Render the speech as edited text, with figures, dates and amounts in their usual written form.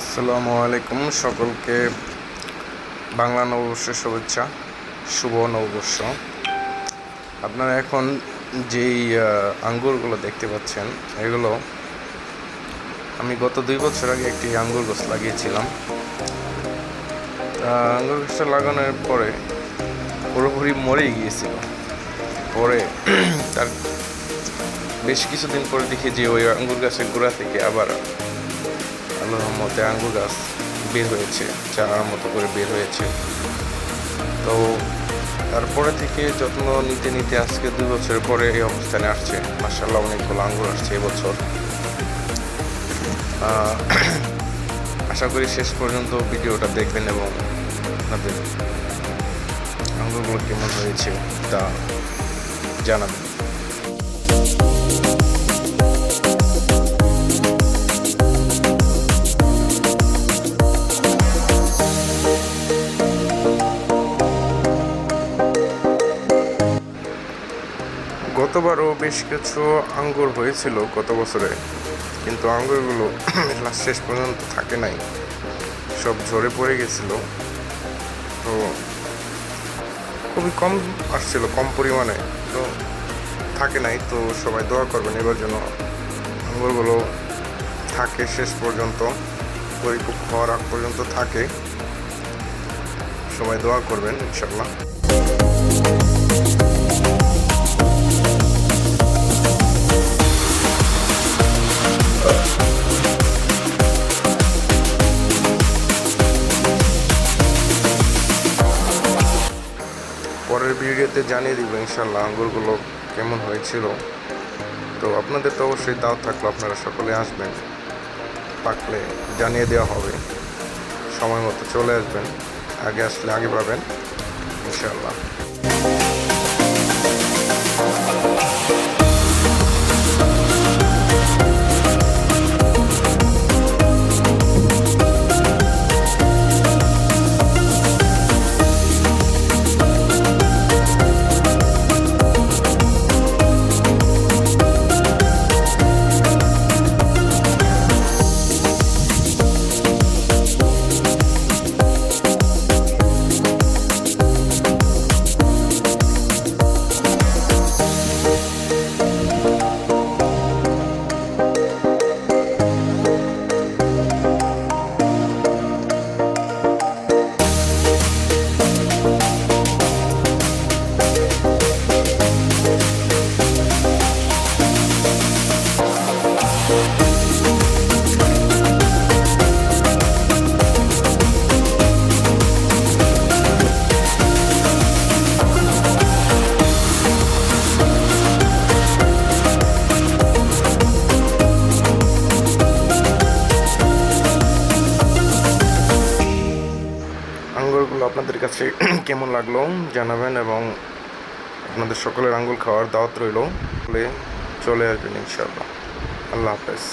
আসসালামু আলাইকুম সকলকে বাংলা নববর্ষের শুভেচ্ছা, শুভ নববর্ষ। আপনারা এখন যেই আঙ্গুরগুলো দেখতে পাচ্ছেন, এগুলো আমি গত 2 বছর আগে একটি আঙ্গুর গাছ লাগিয়েছিলাম। আঙ্গুর গাছটা লাগানোর পরে পুরোপুরি মরেই গিয়েছিল। পরে তার বেশ কিছুদিন পরে দেখি যে ওই আঙ্গুর গাছের গোড়া থেকে আবার আল্লাহর রহমতে আঙ্গুর গাছ বের হয়েছে, চারার মতো করে বের হয়েছে। তো তারপরে থেকে যত্ন নিতে নিতে আজকে 2 বছর পরে এই অবস্থানে আসছে। মাশাআল্লাহ, অনেকগুলো আঙ্গুর আসছে এবছর। আশা করি শেষ পর্যন্ত ভিডিওটা দেখবেন এবং আপনাদের আঙ্গুরগুলো কেমন হয়েছে তা জানাবেন। গতবারও বেশ কিছু আঙ্গুর হয়েছিল গত বছরে, কিন্তু আঙ্গুরগুলো শেষ পর্যন্ত থাকে নাই, সব ঝরে পড়ে গেছিল। তো খুবই কম আসছিল, কম পরিমাণে, তো থাকে নাই। তো সবাই দোয়া করবেন এবার যেন আঙ্গুরগুলো থাকে, শেষ পর্যন্ত পরিপক্ক হওয়ার আগ পর্যন্ত থাকে। সবাই দোয়া করবেন ইনশাল্লাহ। পরের ভিডিওতে জানিয়ে দিব ইনশাল্লাহ আঙ্গুরগুলো কেমন হয়েছিল। তো আপনাদের তো অবশ্যই দাওয়াত থাকলো, আপনারা সকলে আসবেন, পাকলে জানিয়ে দেওয়া হবে, সময় মতো চলে আসবেন, আগে আসলে আগে পাবেন ইনশাল্লাহ। আঙ্গুরগুলো আপনাদের কাছে কেমন লাগলো জানাবেন, এবং আপনাদের সকলের আঙ্গুর খাওয়ার দাওয়াত রইল। চলে আসবেন ইনশাআল্লাহ। আল্লাহ হাফেজ।